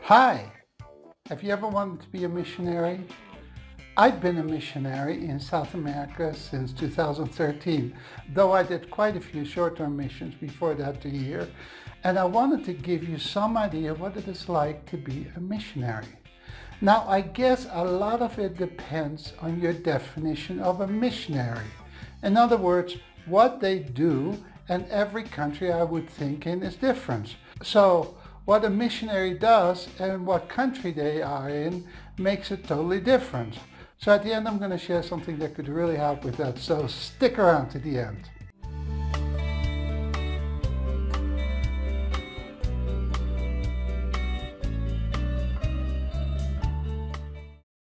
Hi! Have you ever wanted to be a missionary? I've been a missionary in South America since 2013, though I did quite a few short-term missions before that year, and I wanted to give you some idea what it is like to be a missionary. Now, I guess a lot of it depends on your definition of a missionary. In other words, what they do, and every country I would think in is different. So, what a missionary does and what country they are in makes it totally different. So at the end I'm going to share something that could really help with that, so stick around to the end.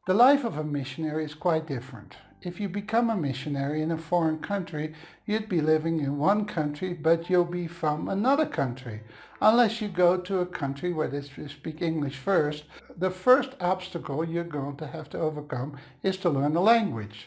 The life of a missionary is quite different. If you become a missionary in a foreign country, you'd be living in one country, but you'll be from another country. Unless you go to a country where they speak English first, the first obstacle you're going to have to overcome is to learn the language.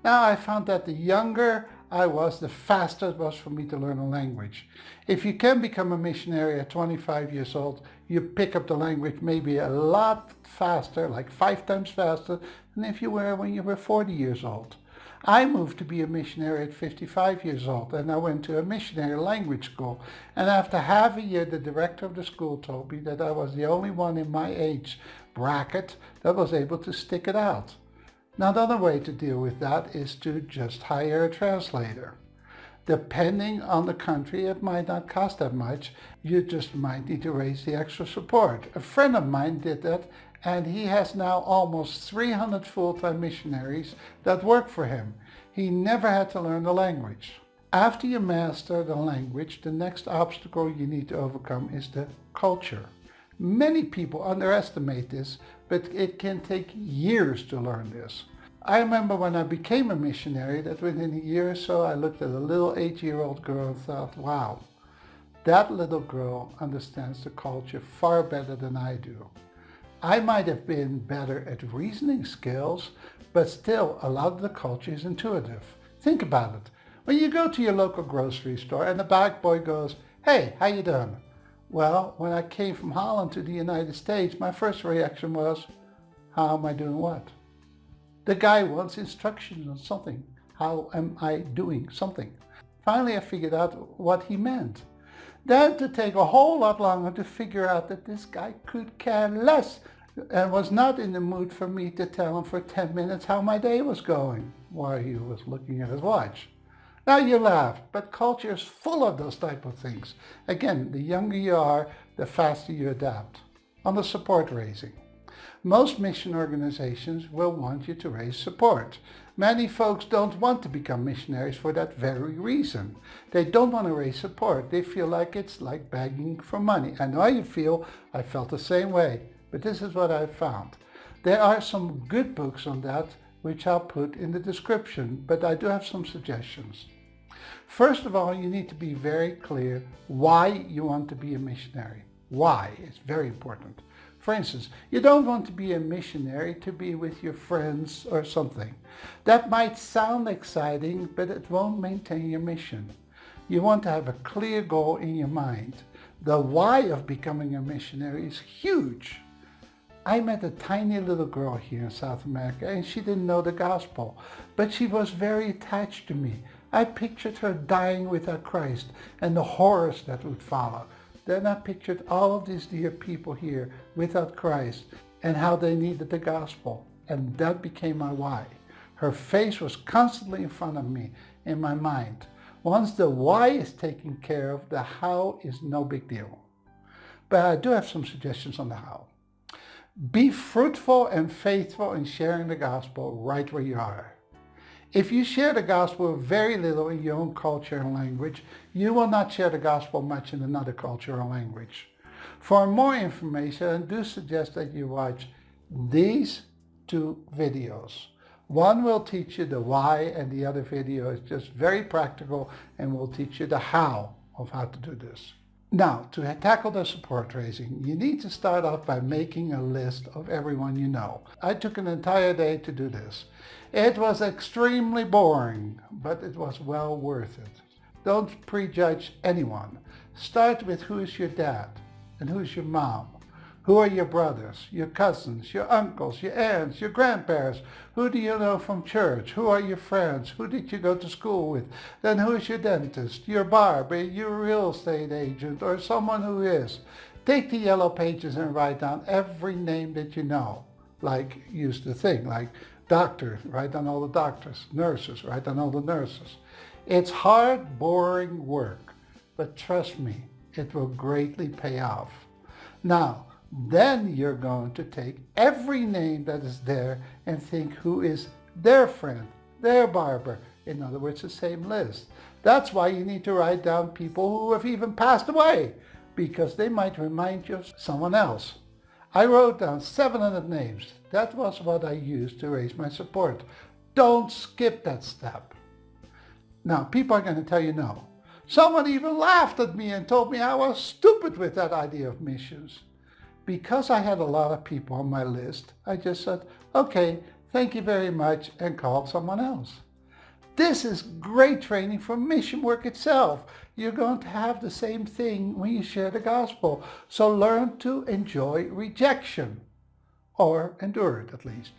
Now, I found that the younger I was, the faster it was for me to learn a language. If you can become a missionary at 25 years old, you pick up the language maybe a lot faster, like 5 times faster than if you were when you were 40 years old. I moved to be a missionary at 55 years old, and I went to a missionary language school. And after half a year, the director of the school told me that I was the only one in my age bracket that was able to stick it out. Now, the other way to deal with that is to just hire a translator. Depending on the country, it might not cost that much. You just might need to raise the extra support. A friend of mine did that, and he has now almost 300 full-time missionaries that work for him. He never had to learn the language. After you master the language, the next obstacle you need to overcome is the culture. Many people underestimate this, but it can take years to learn this. I remember when I became a missionary that within a year or so I looked at a little 8-year-old girl and thought, wow, that little girl understands the culture far better than I do. I might have been better at reasoning skills, but still a lot of the culture is intuitive. Think about it. When you go to your local grocery store and the bag boy goes, hey, how you doing? Well, when I came from Holland to the United States, my first reaction was, how am I doing what? The guy wants instructions on something. How am I doing something? Finally, I figured out what he meant. Then to take a whole lot longer to figure out that this guy could care less and was not in the mood for me to tell him for 10 minutes how my day was going while he was looking at his watch. Now you laugh, but culture is full of those type of things. Again, the younger you are, the faster you adapt. On the support raising. Most mission organizations will want you to raise support. Many folks don't want to become missionaries for that very reason. They don't want to raise support. They feel like it's like begging for money. I know how you feel. I felt the same way. But this is what I found. There are some good books on that, which I'll put in the description, but I do have some suggestions. First of all, you need to be very clear why you want to be a missionary. Why is very important. For instance, you don't want to be a missionary to be with your friends or something. That might sound exciting, but it won't maintain your mission. You want to have a clear goal in your mind. The why of becoming a missionary is huge. I met a tiny little girl here in South America, and she didn't know the gospel, but she was very attached to me. I pictured her dying without Christ and the horrors that would follow. Then I pictured all of these dear people here without Christ and how they needed the gospel. And that became my why. Her face was constantly in front of me in my mind. Once the why is taken care of, the how is no big deal. But I do have some suggestions on the how. Be fruitful and faithful in sharing the gospel right where you are. If you share the gospel very little in your own culture and language, you will not share the gospel much in another culture or language. For more information, I do suggest that you watch these 2 videos. One will teach you the why, and the other video is just very practical and will teach you the how of how to do this. Now, to tackle the support raising, you need to start off by making a list of everyone you know. I took an entire day to do this. It was extremely boring, but it was well worth it. Don't prejudge anyone. Start with who is your dad and who is your mom. Who are your brothers, your cousins, your uncles, your aunts, your grandparents? Who do you know from church? Who are your friends? Who did you go to school with? Then who is your dentist, your barber, your real estate agent, or someone who is? Take the yellow pages and write down every name that you know. Like, use the thing, like doctor, write down all the doctors, nurses, write down all the nurses. It's hard, boring work, but trust me, it will greatly pay off. Now, then you're going to take every name that is there and think who is their friend, their barber. In other words, the same list. That's why you need to write down people who have even passed away, because they might remind you of someone else. I wrote down 700 names. That was what I used to raise my support. Don't skip that step. Now, people are going to tell you no. Someone even laughed at me and told me I was stupid with that idea of missions. Because I had a lot of people on my list, I just said, okay, thank you very much, and called someone else. This is great training for mission work itself. You're going to have the same thing when you share the gospel. So learn to enjoy rejection, or endure it at least.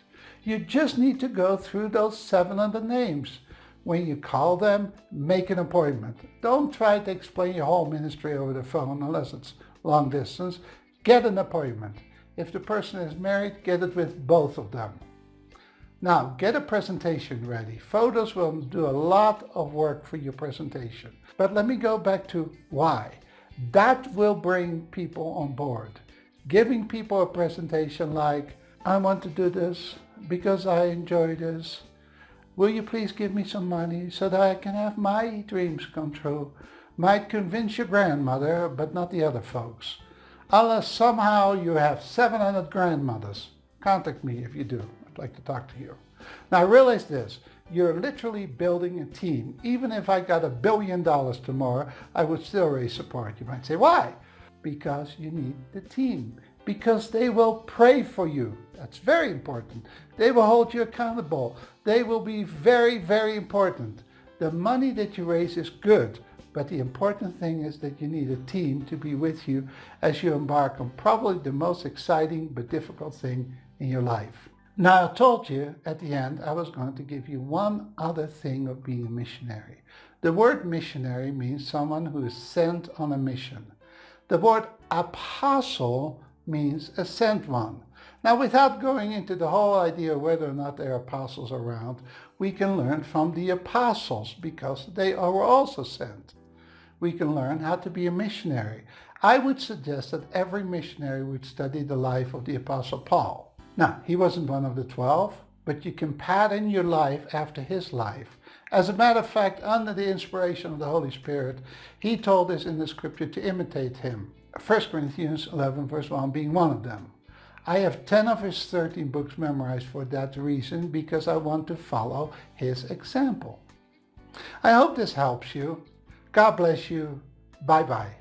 You just need to go through those 700 names. When you call them, make an appointment. Don't try to explain your whole ministry over the phone unless it's long distance. Get an appointment. If the person is married, get it with both of them. Now, get a presentation ready. Photos will do a lot of work for your presentation. But let me go back to why. That will bring people on board. Giving people a presentation like, I want to do this because I enjoy this. Will you please give me some money so that I can have my dreams come true? Might convince your grandmother, but not the other folks. Unless somehow you have 700 grandmothers. Contact me if you do. I'd like to talk to you. Now realize this, you're literally building a team. Even if I got $1 billion tomorrow, I would still raise support. You might say, why? Because you need the team. Because they will pray for you. That's very important. They will hold you accountable. They will be very, very important. The money that you raise is good, but the important thing is that you need a team to be with you as you embark on probably the most exciting but difficult thing in your life. Now, I told you at the end I was going to give you one other thing of being a missionary. The word missionary means someone who is sent on a mission. The word apostle means a sent one. Now, without going into the whole idea of whether or not there are apostles around, we can learn from the apostles because they are also sent. We can learn how to be a missionary. I would suggest that every missionary would study the life of the Apostle Paul. Now, he wasn't one of the 12, but you can pattern your life after his life. As a matter of fact, under the inspiration of the Holy Spirit, he told us in the scripture to imitate him. 1 Corinthians 11 verse 1 being one of them. I have 10 of his 13 books memorized for that reason, because I want to follow his example. I hope this helps you. God bless you. Bye-bye.